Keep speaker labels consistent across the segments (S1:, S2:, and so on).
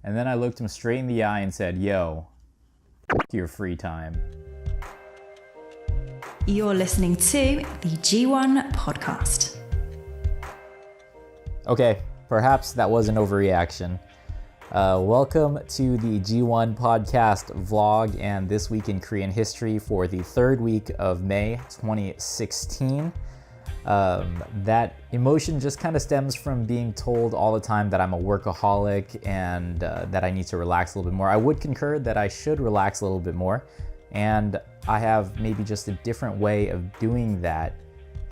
S1: And then I looked him straight in the eye and said, yo, your free time.
S2: You're listening to the G1 podcast.
S1: Okay, perhaps that was an overreaction. Welcome to the G1 podcast vlog and This Week in Korean History for the third week of May 2016. That emotion just kind of stems from being told all the time that I'm a workaholic and that I need to relax a little bit more. I would concur that I should relax a little bit more, and I have maybe just a different way of doing that.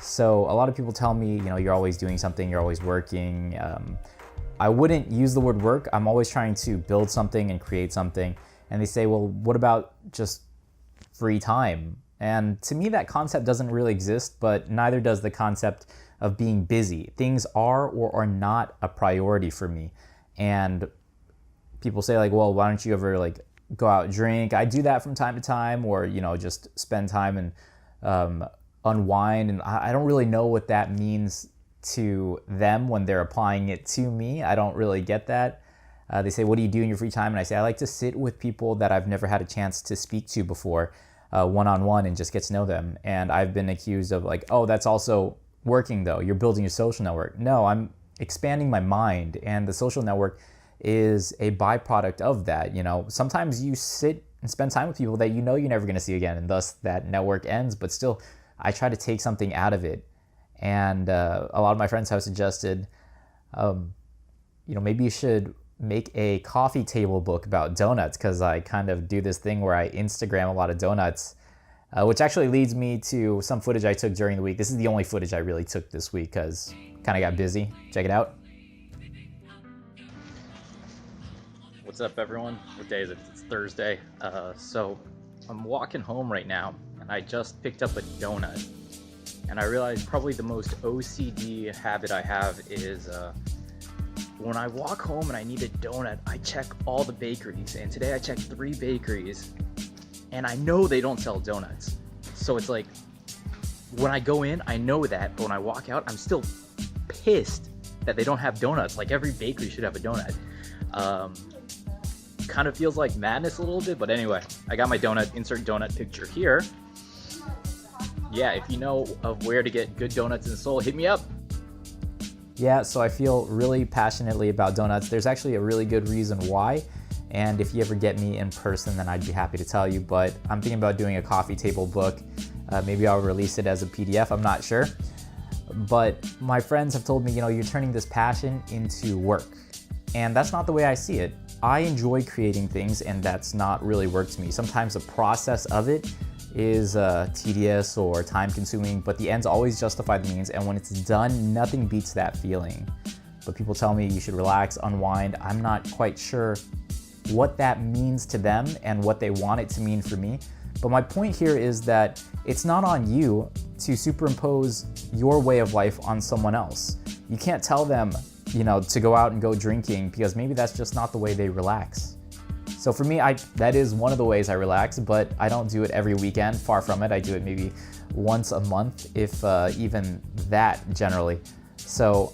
S1: So a lot of people tell me, you're always doing something, you're always working. I wouldn't use the word work. I'm always trying to build something and create something. And they say, well, what about just free time? And to me, that concept doesn't really exist, but neither does the concept of being busy. Things are or are not a priority for me. And people say well, why don't you ever go out and drink? I do that from time to time, or, just spend time and unwind. And I don't really know what that means to them when they're applying it to me. I don't really get that. They say, what do you do in your free time? And I say, I like to sit with people that I've never had a chance to speak to before, one-on-one, and just get to know them. And I've been accused of oh, that's also working though. You're building your social network. No, I'm expanding my mind, and the social network is a byproduct of that. Sometimes you sit and spend time with people that you're never going to see again, and thus that network ends. But still, I try to take something out of it. And a lot of my friends have suggested, maybe you should make a coffee table book about donuts, because I kind of do this thing where I Instagram a lot of donuts, which actually leads me to some footage I took during the week. This is the only footage I really took this week because kind of got busy. Check it out. What's up, everyone? What day is it? It's Thursday. So I'm walking home right now, and I just picked up a donut. And I realized probably the most OCD habit I have is when I walk home and I need a donut, I check all the bakeries. And today I checked 3 bakeries, and I know they don't sell donuts. So it's when I go in, I know that, but when I walk out, I'm still pissed that they don't have donuts. Every bakery should have a donut. Kind of feels like madness a little bit, but anyway, I got my donut, insert donut picture here. Yeah, if you know of where to get good donuts in Seoul, hit me up. Yeah, so I feel really passionately about donuts. There's actually a really good reason why. And if you ever get me in person, then I'd be happy to tell you. But I'm thinking about doing a coffee table book. Maybe I'll release it as a PDF, I'm not sure. But my friends have told me, you're turning this passion into work. And that's not the way I see it. I enjoy creating things, and that's not really work to me. Sometimes the process of it is tedious or time-consuming, but the ends always justify the means, and when it's done, nothing beats that feeling. But people tell me you should relax, unwind. I'm not quite sure what that means to them and what they want it to mean for me. But my point here is that it's not on you to superimpose your way of life on someone else. You can't tell them, to go out and go drinking, because maybe that's just not the way they relax. So for me, that is one of the ways I relax, but I don't do it every weekend. Far from it. I do it maybe once a month, if even that, generally. So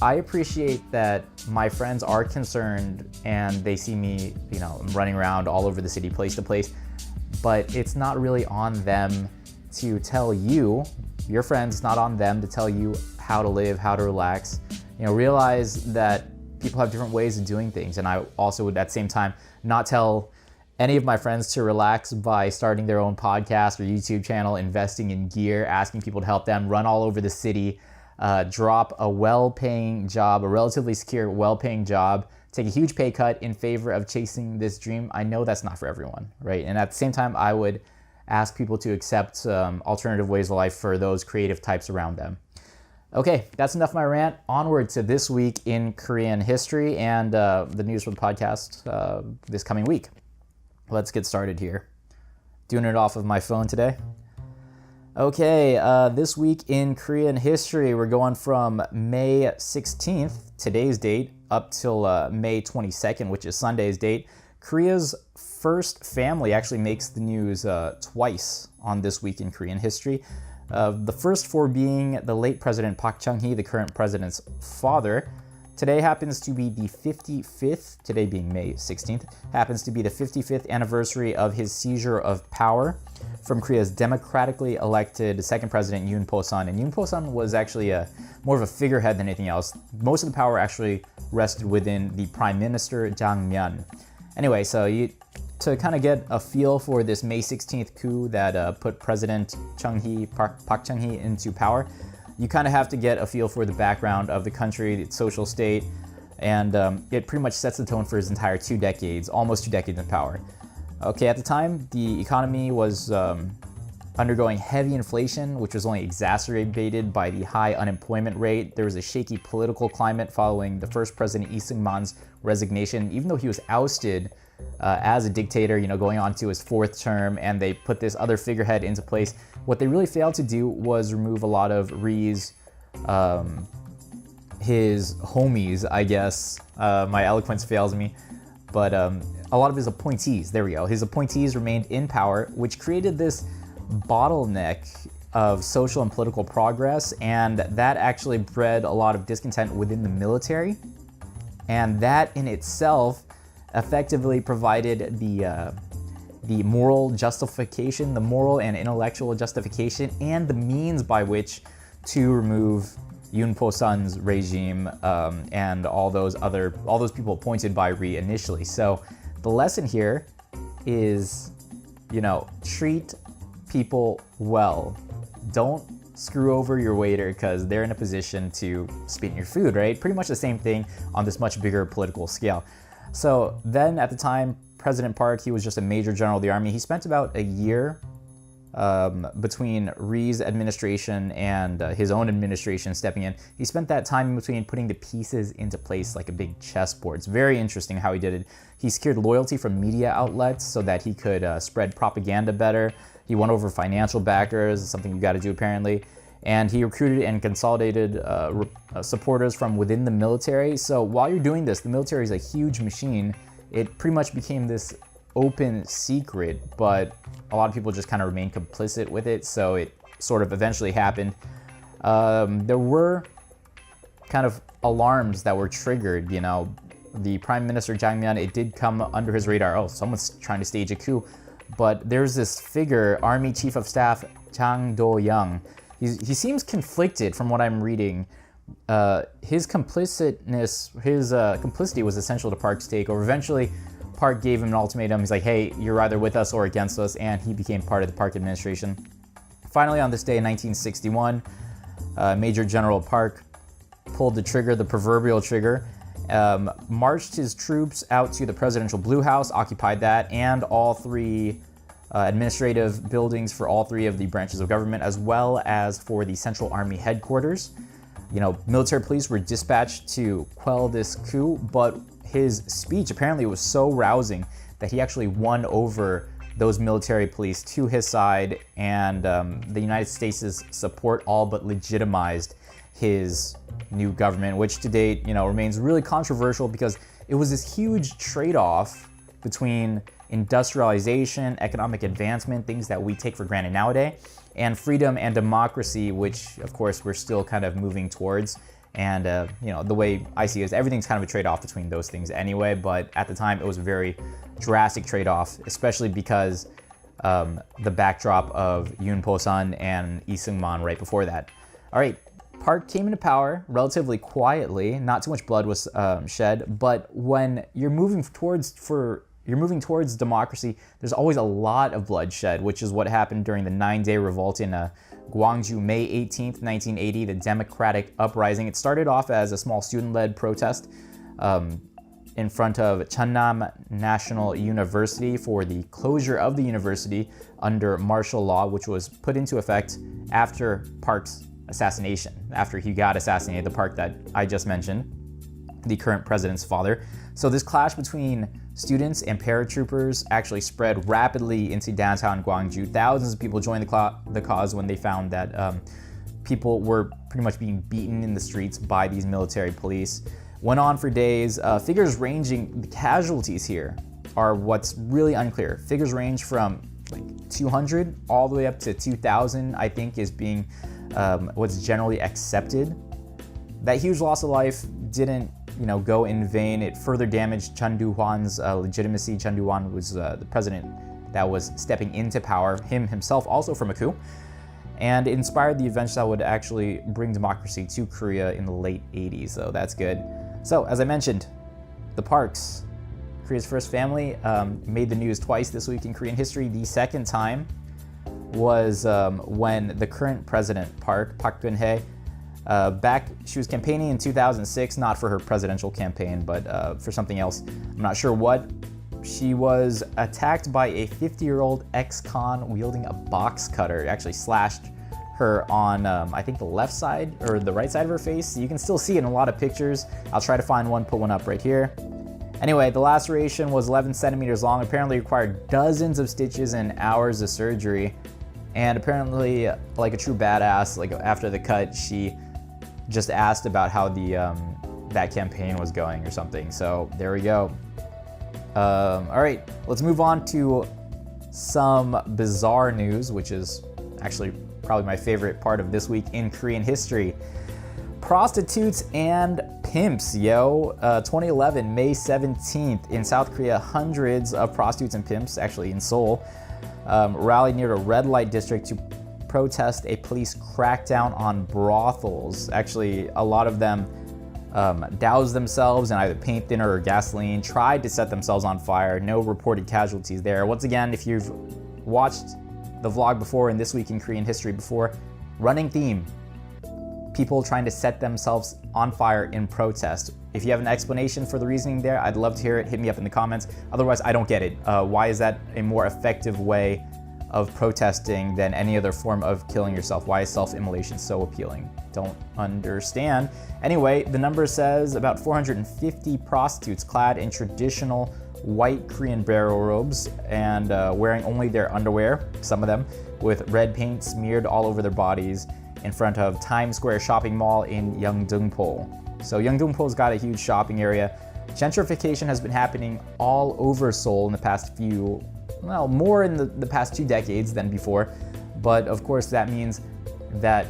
S1: I appreciate that my friends are concerned and they see me, running around all over the city, place to place, but it's not really on them to tell you, your friends, it's not on them to tell you how to live, how to relax. Realize that people have different ways of doing things. And I also would, at the same time, not tell any of my friends to relax by starting their own podcast or YouTube channel, investing in gear, asking people to help them run all over the city, drop a well-paying job, a relatively secure, well-paying job, take a huge pay cut in favor of chasing this dream. I know that's not for everyone, right? And at the same time, I would ask people to accept alternative ways of life for those creative types around them. Okay, that's enough of my rant. Onward to This Week in Korean History and the news for the podcast this coming week. Let's get started here. Doing it off of my phone today. Okay, This Week in Korean History, we're going from May 16th, today's date, up till May 22nd, which is Sunday's date. Korea's first family actually makes the news twice on This Week in Korean History. The first four being the late President Park Chung-hee, the current president's father. Today happens to be the 55th, today being May 16th, happens to be the 55th anniversary of his seizure of power from Korea's democratically elected second president, Yoon Po-sun. And Yoon Po-sun was actually more of a figurehead than anything else. Most of the power actually rested within the Prime Minister, Jang Myeon. Anyway, so to kind of get a feel for this May 16th coup that put President Park Chung-hee into power, you kind of have to get a feel for the background of the country, its social state, and it pretty much sets the tone for his entire 2 decades, almost 2 decades in power. Okay, at the time, the economy was undergoing heavy inflation, which was only exacerbated by the high unemployment rate. There was a shaky political climate following the first president, Lee Seung-man's resignation, even though he was ousted as a dictator, going on to his 4th term, and they put this other figurehead into place. What they really failed to do was remove a lot of Rhee's, his homies, I guess. My eloquence fails me. But a lot of his appointees, there we go. His appointees remained in power, which created this bottleneck of social and political progress, and that actually bred a lot of discontent within the military. And that in itself effectively provided the moral justification, the moral and intellectual justification, and the means by which to remove Yoon Po-sun's regime and all those people appointed by Rhee initially. So the lesson here is, treat people well. Don't screw over your waiter because they're in a position to spit in your food, right? Pretty much the same thing on this much bigger political scale. So then at the time, President Park, he was just a major general of the army. He spent about a year between Rhee's administration and his own administration stepping in. He spent that time in between putting the pieces into place like a big chessboard. It's very interesting how he did it. He secured loyalty from media outlets so that he could spread propaganda better. He won over financial backers, something you got to do apparently. And he recruited and consolidated supporters from within the military. So while you're doing this, the military is a huge machine. It pretty much became this open secret, but a lot of people just kind of remained complicit with it, so it sort of eventually happened. There were kind of alarms that were triggered, The Prime Minister Jang Myeon, it did come under his radar. Oh, someone's trying to stage a coup. But there's this figure, Army Chief of Staff Chang Do-young. He seems conflicted from what I'm reading. His complicity was essential to Park's takeover. Eventually, Park gave him an ultimatum. He's like, hey, you're either with us or against us, and he became part of the Park administration. Finally, on this day in 1961, Major General Park pulled the trigger, the proverbial trigger, marched his troops out to the presidential Blue House, occupied that, and all 3 administrative buildings for all 3 of the branches of government, as well as for the Central Army headquarters. Military police were dispatched to quell this coup, but his speech apparently was so rousing that he actually won over those military police to his side, and the United States' support all but legitimized his new government, which to date, remains really controversial because it was this huge trade-off between industrialization, economic advancement, things that we take for granted nowadays, and freedom and democracy, which of course we're still kind of moving towards. And the way I see it is everything's kind of a trade-off between those things anyway, but at the time it was a very drastic trade-off, especially because the backdrop of Yoon Po-sun and Lee Seung-man right before that. All right, Park came into power relatively quietly, not too much blood was shed, but when you're moving towards democracy, there's always a lot of bloodshed, which is what happened during the 9-day revolt in Gwangju, May 18th, 1980, the Democratic Uprising. It started off as a small student-led protest in front of Cheonnam National University for the closure of the university under martial law, which was put into effect after Park's assassination, after he got assassinated, the Park that I just mentioned, the current president's father. So this clash between students and paratroopers actually spread rapidly into downtown Gwangju. Thousands of people joined the cause when they found that people were pretty much being beaten in the streets by these military police. Went on for days. Figures ranging, the casualties here are what's really unclear. Figures range from like 200 all the way up to 2,000, I think, is being what's generally accepted. That huge loss of life didn't go in vain. It further damaged Chun Doo-hwan's legitimacy. Chun Doo-hwan was the president that was stepping into power, himself also from a coup, and inspired the events that would actually bring democracy to Korea in the late 80s, so that's good. So, as I mentioned, the Parks, Korea's first family, made the news twice this week in Korean history. The second time was when the current president, Park Geun-hye, she was campaigning in 2006, not for her presidential campaign, but for something else. I'm not sure what. She was attacked by a 50-year-old ex-con wielding a box cutter. It actually slashed her on, I think, the left side or the right side of her face. You can still see it in a lot of pictures. I'll try to find one, put one up right here. Anyway, the laceration was 11 centimeters long, apparently required dozens of stitches and hours of surgery. And apparently, like a true badass, like after the cut, she just asked about how that campaign was going or something. So there we go. All right, let's move on to some bizarre news, which is actually probably my favorite part of this week in Korean history. Prostitutes and pimps, 2011, May 17th, in South Korea, hundreds of prostitutes and pimps, actually in Seoul, rallied near a red light district to protest a police crackdown on brothels. Actually, a lot of them doused themselves in either paint thinner or gasoline, tried to set themselves on fire. No reported casualties there. Once again, if you've watched the vlog before and This Week in Korean History before, running theme, people trying to set themselves on fire in protest. If you have an explanation for the reasoning there, I'd love to hear it. Hit me up in the comments. Otherwise, I don't get it. Why is that a more effective way of protesting than any other form of killing yourself? Why is self-immolation so appealing? Don't understand. Anyway, the number says about 450 prostitutes clad in traditional white Korean burial robes and wearing only their underwear, some of them, with red paint smeared all over their bodies in front of Times Square shopping mall in Yeongdeungpo. So Yeongdeungpo's got a huge shopping area. Gentrification has been happening all over Seoul in the past more in the past 2 decades than before. But of course that means that,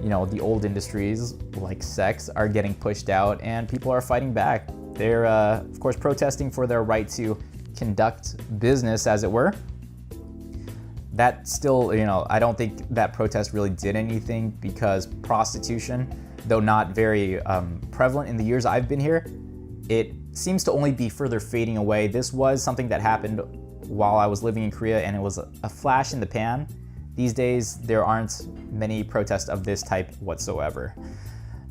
S1: the old industries like sex are getting pushed out and people are fighting back. They're, of course, protesting for their right to conduct business, as it were. That still, I don't think that protest really did anything because prostitution, though not very prevalent in the years I've been here, it seems to only be further fading away. This was something that happened while I was living in Korea and it was a flash in the pan. These days, there aren't many protests of this type whatsoever.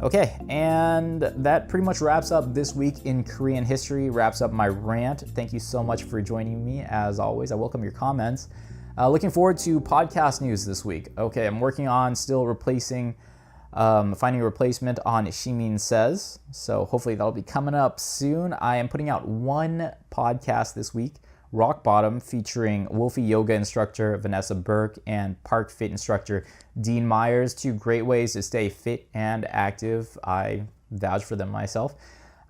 S1: Okay, and that pretty much wraps up this week in Korean history, wraps up my rant. Thank you so much for joining me. As always, I welcome your comments. Looking forward to podcast news this week. Okay, I'm working on still finding a replacement on Shimin Says. So hopefully that'll be coming up soon. I am putting out one podcast this week, Rock Bottom, featuring Wolfie yoga instructor Vanessa Burke and Park Fit instructor Dean Myers. 2 great ways to stay fit and active. I vouch for them myself.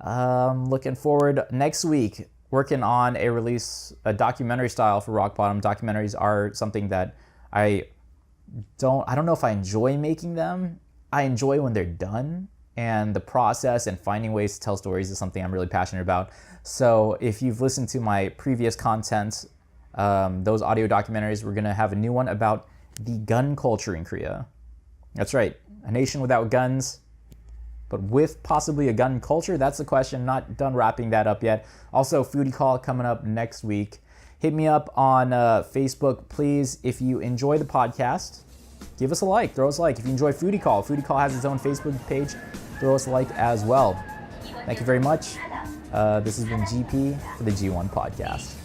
S1: Looking forward next week, working on a documentary style for Rock Bottom. Documentaries are something that I don't know if I enjoy making them. I enjoy when they're done, and the process and finding ways to tell stories is something I'm really passionate about. So if you've listened to my previous content, those audio documentaries, we're gonna have a new one about the gun culture in Korea. That's right, a nation without guns, but with possibly a gun culture. That's the question. Not done wrapping that up yet. Also, foodie call coming up next week. Hit me up on Facebook, please. If you enjoy the podcast, give us a like, throw us a like. If you enjoy Foodie Call has its own Facebook page, throw us a like as well. Thank you very much. This has been GP for the G1 podcast.